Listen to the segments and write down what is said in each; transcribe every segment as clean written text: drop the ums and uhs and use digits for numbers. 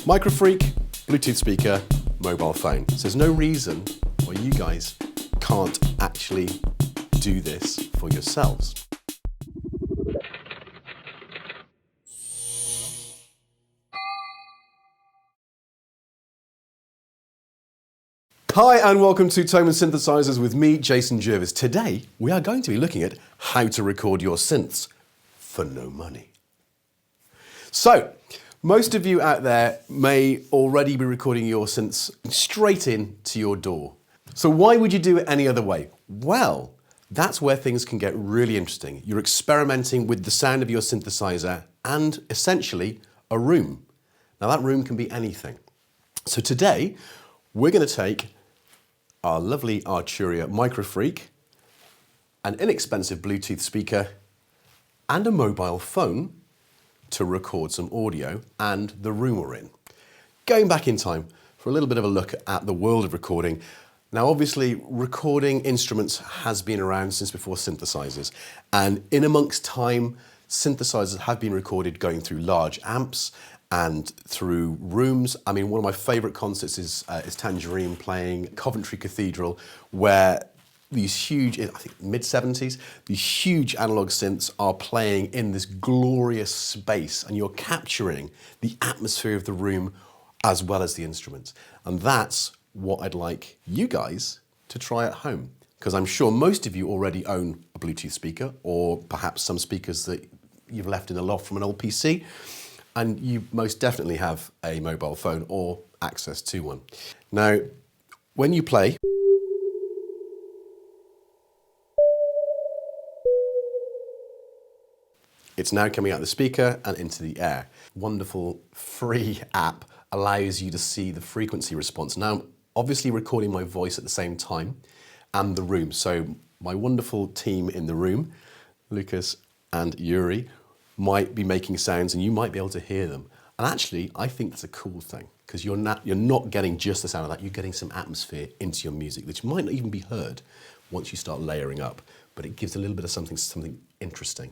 Microfreak, Bluetooth speaker, mobile phone. So there's no reason why you guys can't actually do this for yourselves. Hi and welcome to Thomann Synthesizers with me, Jason Jervis. Today we are going to be looking at how to record your synths for no money. So, most of you out there may already be recording your synths straight in to your DAW. So why would you do it any other way? Well, that's where things can get really interesting. You're experimenting with the sound of your synthesizer and essentially a room. Now that room can be anything. So today we're going to take our lovely Arturia Microfreak, an inexpensive Bluetooth speaker and a mobile phone to record some audio and the room we're in. Going back in time for a little bit of a look at the world of recording. Now obviously recording instruments has been around since before synthesizers, and in amongst time synthesizers have been recorded going through large amps and through rooms. I mean, one of my favourite concerts is Tangerine playing Coventry Cathedral, where these huge, I think mid-70s, these huge analog synths are playing in this glorious space, and you're capturing the atmosphere of the room as well as the instruments. And that's what I'd like you guys to try at home, because I'm sure most of you already own a Bluetooth speaker, or perhaps some speakers that you've left in the loft from an old PC. And you most definitely have a mobile phone or access to one. Now, when you play, it's now coming out of the speaker and into the air. Wonderful free app allows you to see the frequency response. Now, I'm obviously recording my voice at the same time and the room. So my wonderful team in the room, Lucas and Yuri, might be making sounds and you might be able to hear them. And actually, I think that's a cool thing, because you're not getting just the sound of that, you're getting some atmosphere into your music, which might not even be heard once you start layering up, but it gives a little bit of something interesting.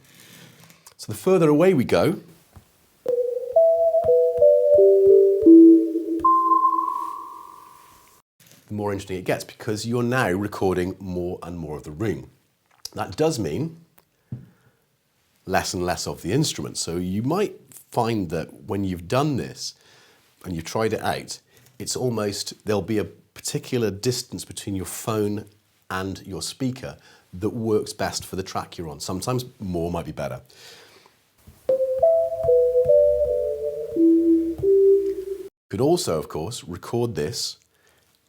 So the further away we go, the more interesting it gets, because you're now recording more and more of the room. That does mean less and less of the instrument. So you might find that when you've done this and you've tried it out, it's almost, there'll be a particular distance between your phone and your speaker that works best for the track you're on. Sometimes more might be better. You could also, of course, record this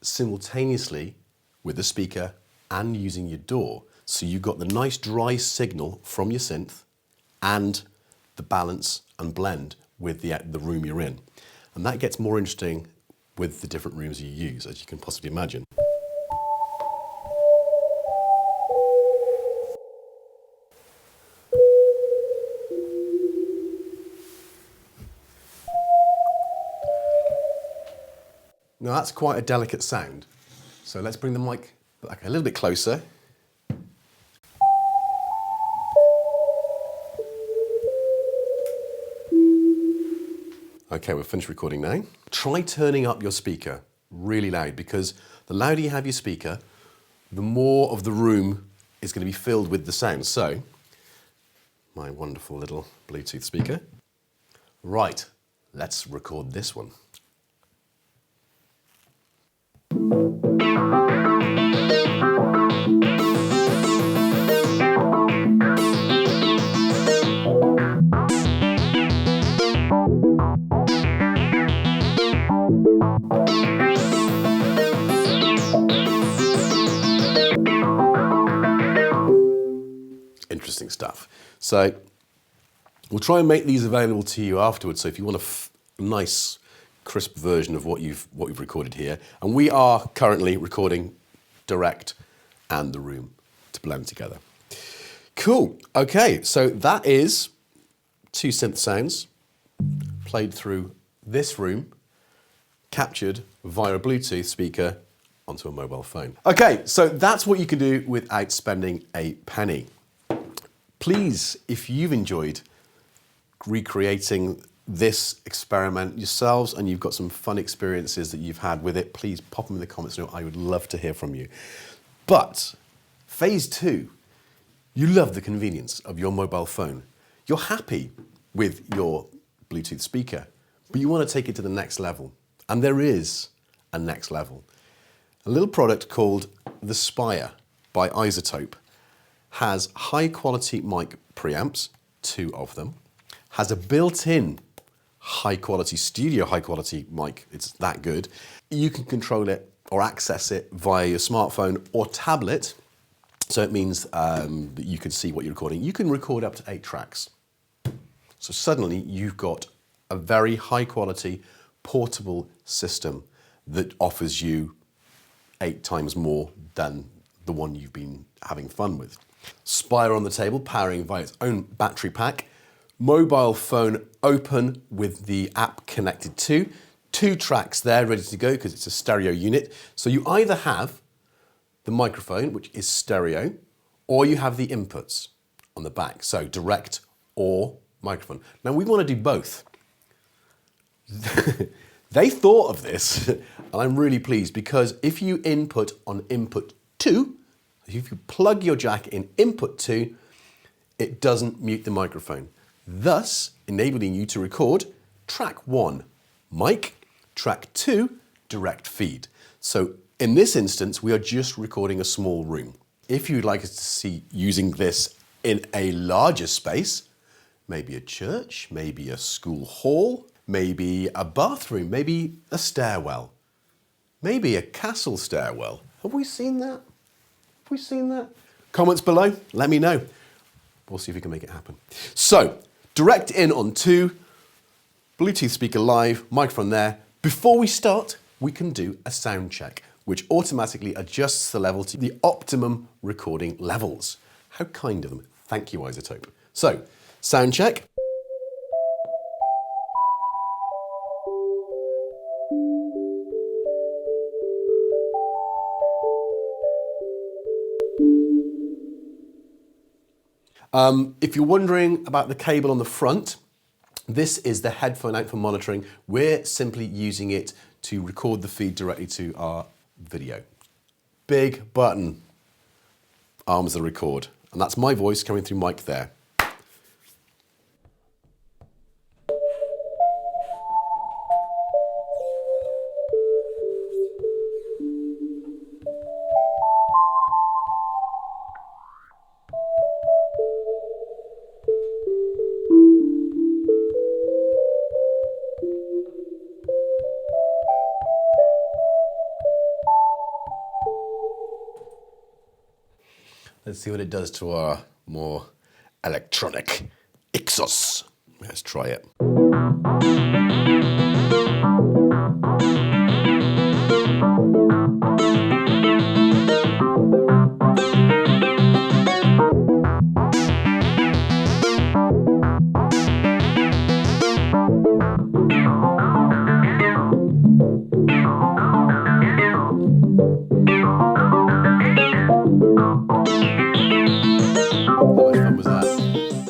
simultaneously with the speaker and using your DAW. So you've got the nice dry signal from your synth and the balance and blend with the room you're in. And that gets more interesting with the different rooms you use, as you can possibly imagine. Now that's quite a delicate sound. So let's bring the mic back a little bit closer. Okay, we're finished recording now. Try turning up your speaker really loud, because the louder you have your speaker, the more of the room is going to be filled with the sound. So, my wonderful little Bluetooth speaker. Right, let's record this one. Interesting stuff. So we'll try and make these available to you afterwards. So if you want a nice, crisp version of what you've recorded here, and we are currently recording direct and the room to blend together. Cool. Okay, so that is 2 synth sounds played through this room, captured via a Bluetooth speaker onto a mobile phone. Okay, so that's what you can do without spending a penny. Please, if you've enjoyed recreating this experiment yourselves and you've got some fun experiences that you've had with it, please pop them in the comments below. I would love to hear from you. But phase 2, you love the convenience of your mobile phone. You're happy with your Bluetooth speaker, but you want to take it to the next level. And there is a next level. A little product called the Spire by Izotope has high quality mic preamps, 2 of them, has a built-in high quality studio high quality mic, it's that good. You can control it or access it via your smartphone or tablet, so it means that you can see what you're recording. You can record up to 8 tracks. So suddenly you've got a very high quality portable system that offers you 8 times more than the one you've been having fun with. Spire on the table, powering via its own battery pack. Mobile phone open with the app connected to. 2 tracks there ready to go because it's a stereo unit. So you either have the microphone, which is stereo, or you have the inputs on the back. So direct or microphone. Now we want to do both. They thought of this, and I'm really pleased because if you input on input 2, if you plug your jack in input 2, it doesn't mute the microphone, thus enabling you to record track 1, mic, track 2, direct feed. So in this instance, we are just recording a small room. If you'd like us to see using this in a larger space, maybe a church, maybe a school hall, maybe a bathroom, maybe a stairwell, maybe a castle stairwell. Have we seen that? Have we seen that? Comments below, let me know. We'll see if we can make it happen. So, direct in on 2, Bluetooth speaker live, microphone there. Before we start, we can do a sound check, which automatically adjusts the level to the optimum recording levels. How kind of them. Thank you, Izotope. So, sound check. If you're wondering about the cable on the front, this is the headphone out for monitoring. We're simply using it to record the feed directly to our video. Big button, arms the record. And that's my voice coming through mic there. Let's see what it does to our more electronic Ixos. Let's try it.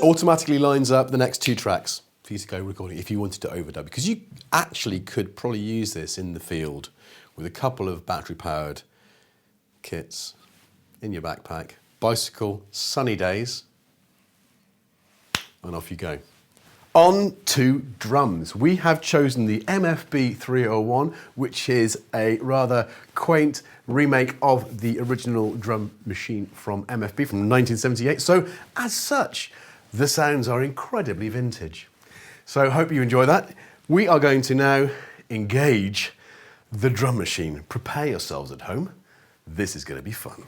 Automatically lines up the next 2 tracks for you to go recording if you wanted to overdub, because you actually could probably use this in the field with a couple of battery powered kits in your backpack, bicycle, sunny days, and off you go. On to drums. We have chosen the MFB 301, which is a rather quaint remake of the original drum machine from MFB from 1978. So as such, the sounds are incredibly vintage. So I hope you enjoy that. We are going to now engage the drum machine. Prepare yourselves at home. This is going to be fun.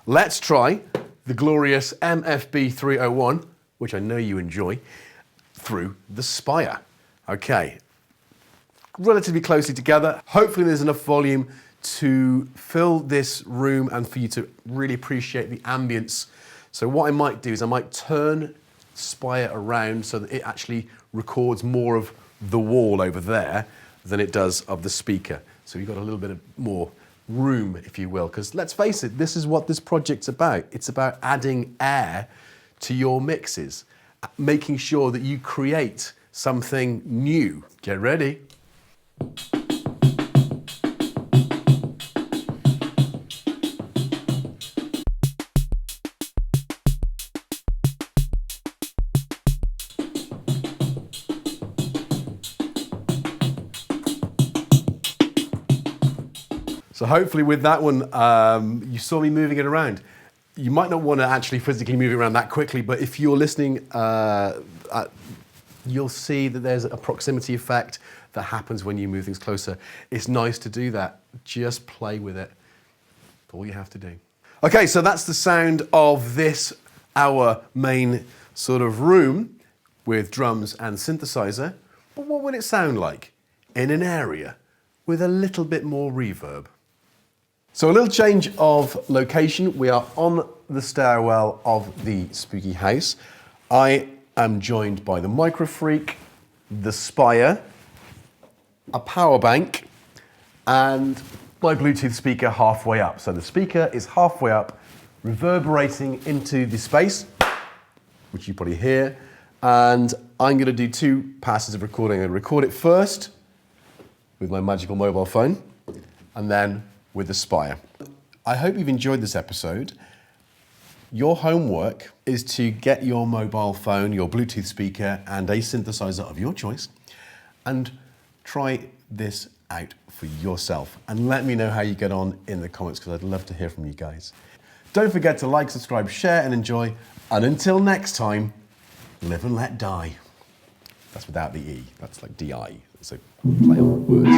Let's try the glorious MFB 301, which I know you enjoy, through the Spire. Okay, relatively closely together. Hopefully there's enough volume to fill this room and for you to really appreciate the ambience. So what I might do is I might turn Spire around so that it actually records more of the wall over there than it does of the speaker. So you've got a little bit of more room, if you will, because let's face it, this is what this project's about. It's about adding air to your mixes, making sure that you create something new. Get ready. So hopefully with that one, you saw me moving it around. You might not want to actually physically move it around that quickly, but if you're listening, you'll see that there's a proximity effect that happens when you move things closer. It's nice to do that. Just play with it. That's all you have to do. Okay, so that's the sound of this, our main sort of room with drums and synthesizer. But what would it sound like in an area with a little bit more reverb? So a little change of location. We are on the stairwell of the spooky house. I am joined by the Micro Freak, the Spire, a power bank, and my Bluetooth speaker halfway up. So the speaker is halfway up, reverberating into the space, which you probably hear. And I'm going to do 2 passes of recording. I'm going to record it first with my magical mobile phone, and then with the Spire. I hope you've enjoyed this episode. Your homework is to get your mobile phone, your Bluetooth speaker, and a synthesizer of your choice, and try this out for yourself. And let me know how you get on in the comments, because I'd love to hear from you guys. Don't forget to like, subscribe, share, and enjoy. And until next time, live and let die. That's without the E. That's like D-I. It's a play on words.